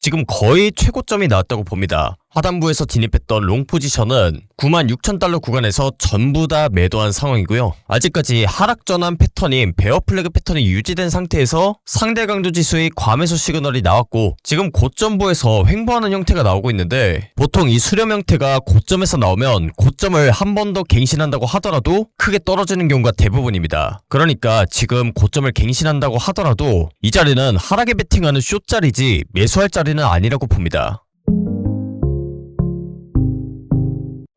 지금 거의 최고점이 나왔다고 봅니다. 하단부에서 진입했던 롱 포지션은 96,000달러 구간에서 전부 다 매도한 상황이고요. 아직까지 하락 전환 패턴인 베어 플래그 패턴이 유지된 상태에서 상대 강도 지수의 과매수 시그널이 나왔고 지금 고점부에서 횡보하는 형태가 나오고 있는데 보통 이 수렴 형태가 고점에서 나오면 고점을 한 번 더 갱신한다고 하더라도 크게 떨어지는 경우가 대부분입니다. 그러니까 지금 고점을 갱신한다고 하더라도 이 자리는 하락에 베팅하는 숏자리지 매수할 자리는 아니라고 봅니다.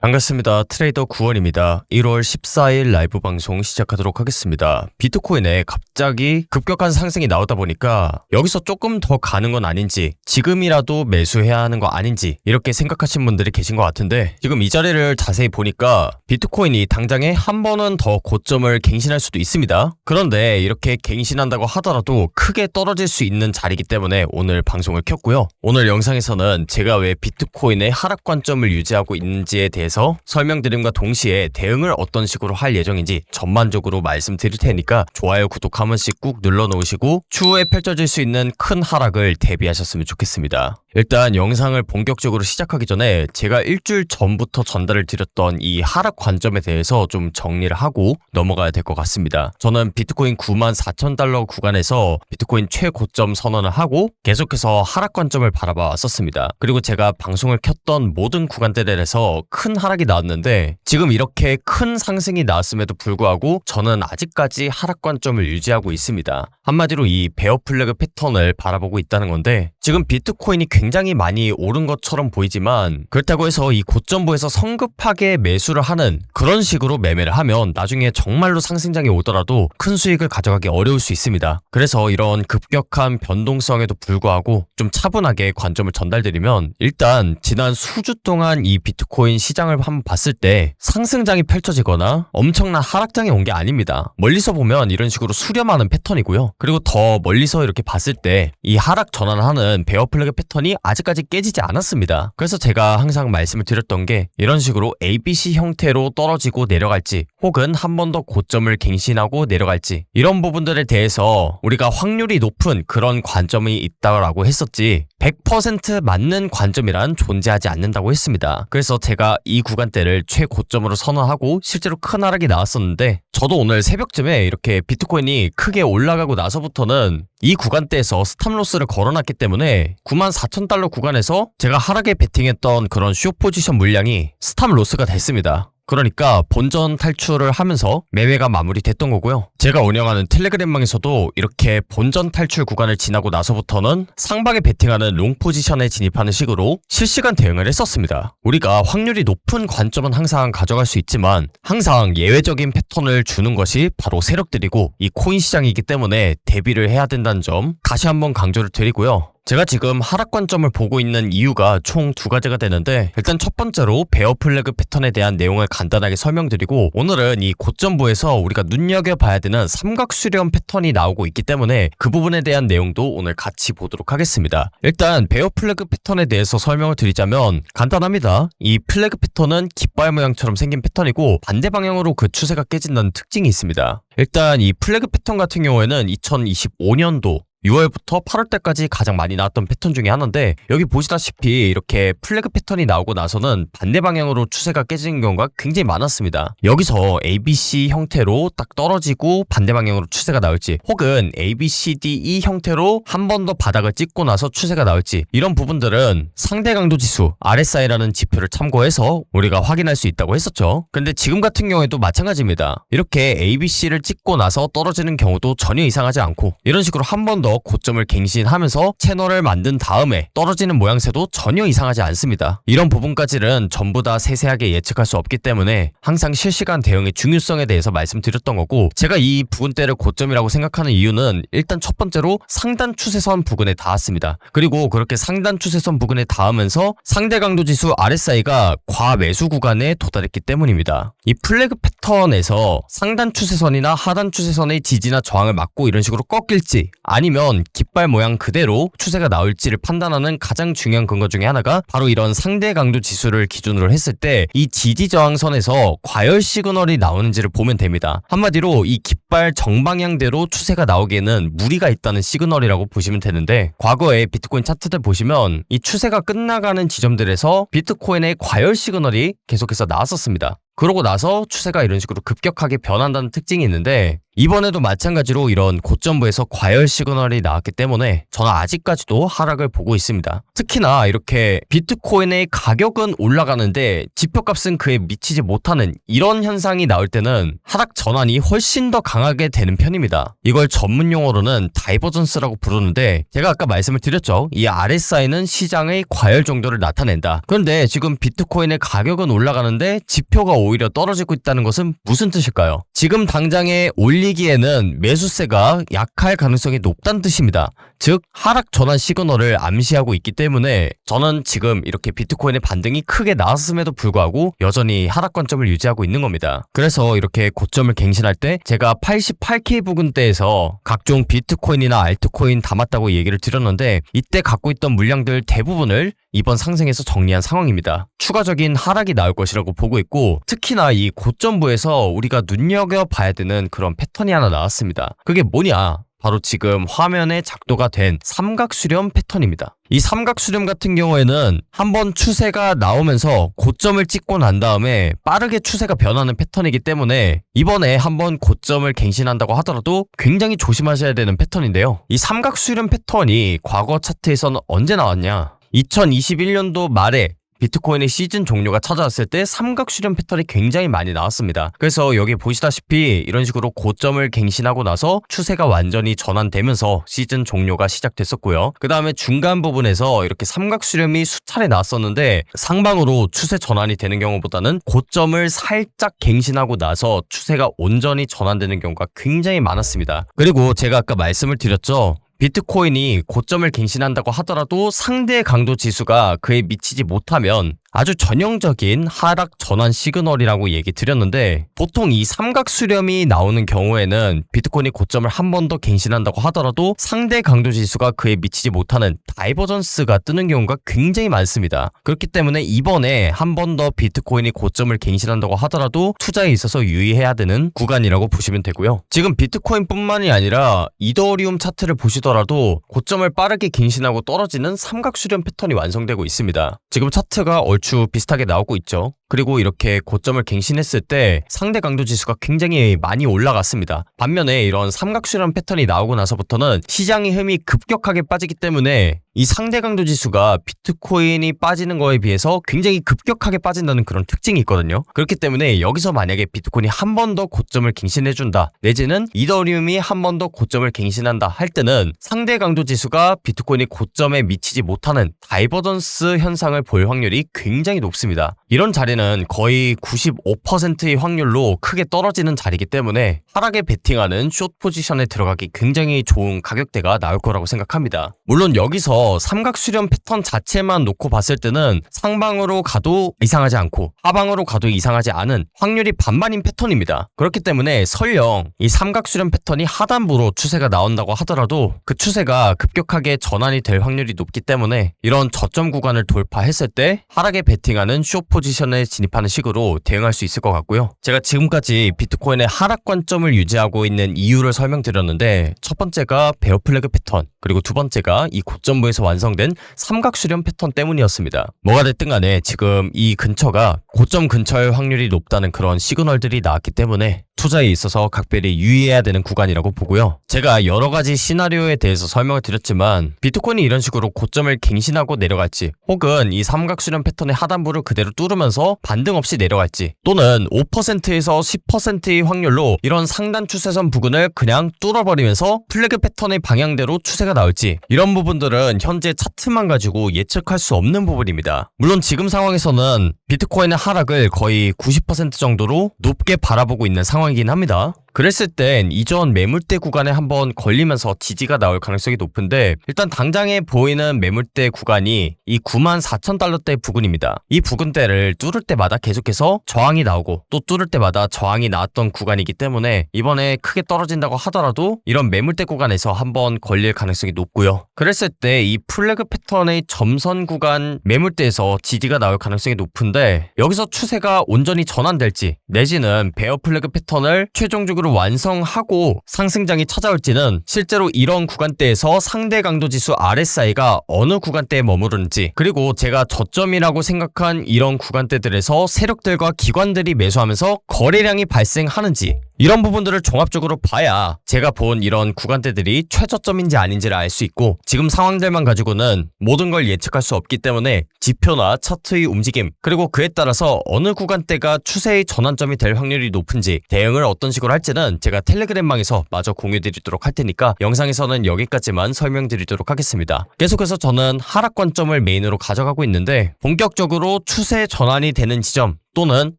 반갑습니다. 트레이더 구원입니다. 1월 14일 라이브 방송 시작하도록 하겠습니다. 비트코인에 갑자기 급격한 상승이 나오다 보니까 여기서 조금 더 가는 건 아닌지 지금이라도 매수해야 하는 거 아닌지 이렇게 생각하신 분들이 계신 것 같은데 지금 이 자리를 자세히 보니까 비트코인이 당장에 한 번은 더 고점을 갱신할 수도 있습니다. 그런데 이렇게 갱신한다고 하더라도 크게 떨어질 수 있는 자리이기 때문에 오늘 방송을 켰고요. 오늘 영상에서는 제가 왜 비트코인의 하락 관점을 유지하고 있는지에 대해서 설명드림과 동시에 대응을 어떤 식으로 할 예정인지 전반적으로 말씀드릴 테니까 좋아요, 구독 한 번씩 꾹 눌러놓으시고 추후에 펼쳐질 수 있는 큰 하락을 대비하셨으면 좋겠습니다. 일단 영상을 본격적으로 시작하기 전에 제가 일주일 전부터 전달을 드렸던 이 하락 관점에 대해서 좀 정리를 하고 넘어가야 될 것 같습니다. 저는 비트코인 94,000달러 구간에서 비트코인 최고점 선언을 하고 계속해서 하락 관점을 바라봐 왔었습니다. 그리고 제가 방송을 켰던 모든 구간들에서 큰 하락이 나왔는데 지금 이렇게 큰 상승이 나왔음에도 불구하고 저는 아직까지 하락 관점을 유지하고 있습니다. 한마디로 이 베어 플래그 패턴을 바라보고 있다는 건데 지금 비트코인이 굉장히 많이 오른 것처럼 보이지만 그렇다고 해서 이 고점부에서 성급하게 매수를 하는 그런 식으로 매매를 하면 나중에 정말로 상승장이 오더라도 큰 수익을 가져가기 어려울 수 있습니다. 그래서 이런 급격한 변동성에도 불구하고 좀 차분하게 관점을 전달드리면 일단 지난 수주 동안 이 비트코인 시장을 한번 봤을 때 상승장이 펼쳐지거나 엄청난 하락장이 온 게 아닙니다. 멀리서 보면 이런 식으로 수렴하는 패턴이고요. 그리고 더 멀리서 이렇게 봤을 때 이 하락 전환하는 베어 플래그 패턴이 아직까지 깨지지 않았습니다. 그래서 제가 항상 말씀을 드렸던 게 이런 식으로 ABC 형태로 떨어지고 내려갈지 혹은 한 번 더 고점을 갱신하고 내려갈지 이런 부분들에 대해서 우리가 확률이 높은 그런 관점이 있다고 했었지 100% 맞는 관점이란 존재하지 않는다고 했습니다. 그래서 제가 이 구간대를 최고점으로 선언하고 실제로 큰 하락이 나왔었는데 저도 오늘 새벽쯤에 이렇게 비트코인이 크게 올라가고 나서부터는 이 구간대에서 스탑로스를 걸어놨기 때문에 94,000달러 구간에서 제가 하락에 베팅했던 그런 숏 포지션 물량이 스탑로스가 됐습니다. 그러니까 본전 탈출을 하면서 매매가 마무리됐던 거고요. 제가 운영하는 텔레그램방에서도 이렇게 본전 탈출 구간을 지나고 나서부터는 상방에 베팅하는 롱 포지션에 진입하는 식으로 실시간 대응을 했었습니다. 우리가 확률이 높은 관점은 항상 가져갈 수 있지만 항상 예외적인 패턴을 주는 것이 바로 세력들이고 이 코인 시장이기 때문에 대비를 해야 된다는 점 다시 한번 강조를 드리고요. 제가 지금 하락 관점을 보고 있는 이유가 총 두 가지가 되는데 일단 첫 번째로 베어 플래그 패턴에 대한 내용을 간단하게 설명드리고 오늘은 이 고점부에서 우리가 눈여겨봐야 되는 삼각 수렴 패턴이 나오고 있기 때문에 그 부분에 대한 내용도 오늘 같이 보도록 하겠습니다. 일단 베어 플래그 패턴에 대해서 설명을 드리자면 간단합니다. 이 플래그 패턴은 깃발 모양처럼 생긴 패턴이고 반대 방향으로 그 추세가 깨진다는 특징이 있습니다. 일단 이 플래그 패턴 같은 경우에는 2025년도 6월부터 8월때까지 가장 많이 나왔던 패턴 중에 하나인데 여기 보시다시피 이렇게 플래그 패턴이 나오고 나서는 반대 방향으로 추세가 깨지는 경우가 굉장히 많았습니다. 여기서 ABC 형태로 딱 떨어지고 반대 방향으로 추세가 나올지 혹은 ABCDE 형태로 한 번 더 바닥을 찍고 나서 추세가 나올지 이런 부분들은 상대 강도 지수 RSI라는 지표를 참고해서 우리가 확인할 수 있다고 했었죠. 근데 지금 같은 경우에도 마찬가지입니다. 이렇게 ABC를 찍고 나서 떨어지는 경우도 전혀 이상하지 않고 이런 식으로 한 번 더 고점을 갱신하면서 채널을 만든 다음에 떨어지는 모양새도 전혀 이상하지 않습니다. 이런 부분까지는 전부 다 세세하게 예측할 수 없기 때문에 항상 실시간 대응의 중요성에 대해서 말씀드렸던 거고 제가 이 부근대를 고점이라고 생각하는 이유는 일단 첫 번째로 상단 추세선 부근에 닿았습니다. 그리고 그렇게 상단 추세선 부근에 닿으면서 상대 강도 지수 RSI가 과매수 구간에 도달했기 때문입니다. 이 플래그 패턴에서 상단 추세선이나 하단 추세선의 지지나 저항을 막고 이런 식으로 꺾일지 아니면 과연 깃발 모양 그대로 추세가 나올지를 판단하는 가장 중요한 근거 중에 하나가 바로 이런 상대 강도 지수를 기준으로 했을 때 이 지지저항선에서 과열 시그널이 나오는지를 보면 됩니다. 한마디로 이 깃발 정방향대로 추세가 나오기에는 무리가 있다는 시그널이라고 보시면 되는데, 과거에 비트코인 차트들 보시면 이 추세가 끝나가는 지점들에서 비트코인의 과열 시그널이 계속해서 나왔었습니다. 그러고 나서 추세가 이런 식으로 급격하게 변한다는 특징이 있는데, 이번에도 마찬가지로 이런 고점부에서 과열 시그널이 나왔기 때문에 저는 아직까지도 하락을 보고 있습니다. 특히나 이렇게 비트코인의 가격은 올라가는데 지표값은 그에 미치지 못하는 이런 현상이 나올 때는 하락 전환이 훨씬 더 강하게 되는 편입니다. 이걸 전문 용어로는 다이버전스라고 부르는데, 제가 아까 말씀을 드렸죠. 이 RSI는 시장의 과열 정도를 나타낸다. 그런데 지금 비트코인의 가격은 올라가는데 지표가 오히려 떨어지고 있다는 것은 무슨 뜻일까요? 지금 당장에 올리기에는 매수세가 약할 가능성이 높다는 뜻입니다. 즉 하락 전환 시그널을 암시하고 있기 때문에 저는 지금 이렇게 비트코인의 반등이 크게 나왔음에도 불구하고 여전히 하락 관점을 유지하고 있는 겁니다. 그래서 이렇게 고점을 갱신할 때 제가 88K 부근대에서 각종 비트코인이나 알트코인 담았다고 얘기를 드렸는데, 이때 갖고 있던 물량들 대부분을 이번 상승에서 정리한 상황입니다. 추가적인 하락이 나올 것이라고 보고 있고, 특히나 이 고점부에서 우리가 눈여겨봐야 되는 그런 패턴이 하나 나왔습니다. 그게 뭐냐? 바로 지금 화면에 작도가 된 삼각수렴 패턴입니다. 이 삼각수렴 같은 경우에는 한번 추세가 나오면서 고점을 찍고 난 다음에 빠르게 추세가 변하는 패턴이기 때문에 이번에 한번 고점을 갱신한다고 하더라도 굉장히 조심하셔야 되는 패턴인데요. 이 삼각수렴 패턴이 과거 차트에서는 언제 나왔냐? 2021년도 말에 비트코인의 시즌 종료가 찾아왔을 때 삼각수렴 패턴이 굉장히 많이 나왔습니다. 그래서 여기 보시다시피 이런 식으로 고점을 갱신하고 나서 추세가 완전히 전환되면서 시즌 종료가 시작됐었고요. 그 다음에 중간 부분에서 이렇게 삼각수렴이 수차례 나왔었는데, 상방으로 추세 전환이 되는 경우보다는 고점을 살짝 갱신하고 나서 추세가 온전히 전환되는 경우가 굉장히 많았습니다. 그리고 제가 아까 말씀을 드렸죠. 비트코인이 고점을 갱신한다고 하더라도 상대 강도 지수가 그에 미치지 못하면 아주 전형적인 하락 전환 시그널이라고 얘기 드렸는데, 보통 이 삼각수렴이 나오는 경우에는 비트코인이 고점을 한 번 더 갱신한다고 하더라도 상대 강도 지수가 그에 미치지 못하는 다이버전스가 뜨는 경우가 굉장히 많습니다. 그렇기 때문에 이번에 한 번 더 비트코인이 고점을 갱신한다고 하더라도 투자에 있어서 유의해야 되는 구간이라고 보시면 되고요. 지금 비트코인뿐만이 아니라 이더리움 차트를 보시더라도 고점을 빠르게 갱신하고 떨어지는 삼각수렴 패턴이 완성되고 있습니다. 지금 차트가 얼추 비슷하게 나오고 있죠. 그리고 이렇게 고점을 갱신했을 때 상대 강도 지수가 굉장히 많이 올라갔습니다. 반면에 이런 삼각수렴 패턴이 나오고 나서부터는 시장의 힘이 급격하게 빠지기 때문에 이 상대 강도 지수가 비트코인이 빠지는 거에 비해서 굉장히 급격하게 빠진다는 그런 특징이 있거든요. 그렇기 때문에 여기서 만약에 비트코인이 한 번 더 고점을 갱신해준다, 내지는 이더리움이 한 번 더 고점을 갱신한다 할 때는 상대 강도 지수가 비트코인이 고점에 미치지 못하는 다이버전스 현상을 볼 확률이 굉장히 높습니다. 이런 자리는 거의 95%의 확률로 크게 떨어지는 자리이기 때문에 하락에 베팅하는 숏 포지션에 들어가기 굉장히 좋은 가격대가 나올 거라고 생각합니다. 물론 여기서 삼각수렴 패턴 자체만 놓고 봤을 때는 상방으로 가도 이상하지 않고 하방으로 가도 이상하지 않은 확률이 반반인 패턴입니다. 그렇기 때문에 설령 이 삼각수렴 패턴이 하단부로 추세가 나온다고 하더라도 그 추세가 급격하게 전환이 될 확률이 높기 때문에 이런 저점 구간을 돌파했을 때 하락에 베팅하는 숏 포지션에 진입하는 식으로 대응할 수 있을 것 같고요. 제가 지금까지 비트코인의 하락 관점을 유지하고 있는 이유를 설명드렸는데, 첫 번째가 베어 플래그 패턴, 그리고 두 번째가 이 고점부에서 완성된 삼각수렴 패턴 때문이었습니다. 뭐가 됐든 간에 지금 이 근처가 고점 근처일 확률이 높다는 그런 시그널들이 나왔기 때문에 투자에 있어서 각별히 유의해야 되는 구간이라고 보고요. 제가 여러 가지 시나리오에 대해서 설명을 드렸지만 비트코인이 이런 식으로 고점을 갱신하고 내려갈지, 혹은 이 삼각수렴 패턴의 하단부를 그대로 뚫으면서 반등 없이 내려갈지, 또는 5%에서 10%의 확률로 이런 상단 추세선 부근을 그냥 뚫어버리면서 플래그 패턴의 방향대로 추세가 나올지, 이런 부분들은 현재 차트만 가지고 예측할 수 없는 부분입니다. 물론 지금 상황에서는 비트코인의 하락을 거의 90% 정도로 높게 바라보고 있는 상황이긴 합니다. 그랬을 땐 이전 매물대 구간에 한번 걸리면서 지지가 나올 가능성이 높은데 일단 당장에 보이는 매물대 구간이 이 94,000달러대 부근입니다. 이 부근대를 뚫을 때마다 계속해서 저항이 나오고 또 뚫을 때마다 저항이 나왔던 구간이기 때문에 이번에 크게 떨어진다고 하더라도 이런 매물대 구간에서 한번 걸릴 가능성이 높고요. 그랬을 때 이 플래그 패턴의 점선 구간 매물대에서 지지가 나올 가능성이 높은데 여기서 추세가 온전히 전환될지 내지는 베어 플래그 패턴을 최종적으로 완성하고 상승장이 찾아올지는 실제로 이런 구간대에서 상대 강도 지수 RSI가 어느 구간대에 머무르는지 그리고 제가 저점이라고 생각한 이런 구간대들에서 세력들과 기관들이 매수하면서 거래량이 발생하는지 이런 부분들을 종합적으로 봐야 제가 본 이런 구간대들이 최저점인지 아닌지를 알 수 있고 지금 상황들만 가지고는 모든 걸 예측할 수 없기 때문에 지표나 차트의 움직임 그리고 그에 따라서 어느 구간대가 추세의 전환점이 될 확률이 높은지 대응을 어떤 식으로 할지는 제가 텔레그램방에서 마저 공유드리도록 할 테니까 영상에서는 여기까지만 설명드리도록 하겠습니다. 계속해서 저는 하락 관점을 메인으로 가져가고 있는데 본격적으로 추세 전환이 되는 지점 또는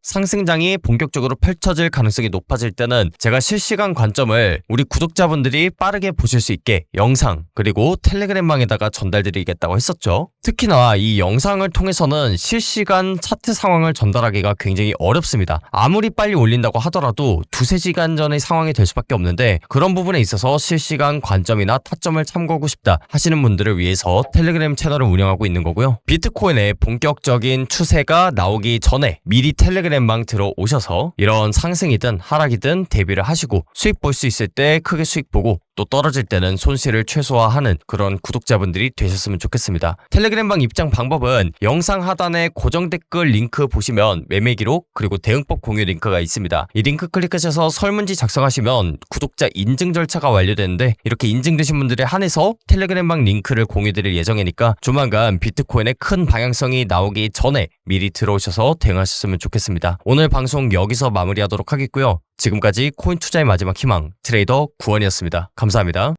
상승장이 본격적으로 펼쳐질 가능성이 높아질 때는 제가 실시간 관점을 우리 구독자분들이 빠르게 보실 수 있게 영상 그리고 텔레그램방에다가 전달드리겠다고 했었죠. 특히나 이 영상을 통해서는 실시간 차트 상황을 전달하기가 굉장히 어렵습니다. 아무리 빨리 올린다고 하더라도 2-3시간 전의 상황이 될 수밖에 없는데 그런 부분에 있어서 실시간 관점이나 타점을 참고하고 싶다 하시는 분들을 위해서 텔레그램 채널을 운영하고 있는 거고요. 비트코인의 본격적인 추세가 나오기 전에 미리 텔레그램방 들어오셔서 이런 상승이든 하락이든 대비를 하시고 수익 볼 수 있을 때 크게 수익 보고 또 떨어질 때는 손실을 최소화하는 그런 구독자분들이 되셨으면 좋겠습니다. 텔레그램방 입장 방법은 영상 하단에 고정 댓글 링크 보시면 매매 기록 그리고 대응법 공유 링크가 있습니다. 이 링크 클릭하셔서 설문지 작성하시면 구독자 인증 절차가 완료되는데 이렇게 인증되신 분들에 한해서 텔레그램방 링크를 공유드릴 예정이니까 조만간 비트코인의 큰 방향성이 나오기 전에 미리 들어오셔서 대응하셨으면 좋겠습니다. 오늘 방송 여기서 마무리하도록 하겠고요. 지금까지 코인 투자의 마지막 희망 트레이더 구원이었습니다. 감사합니다.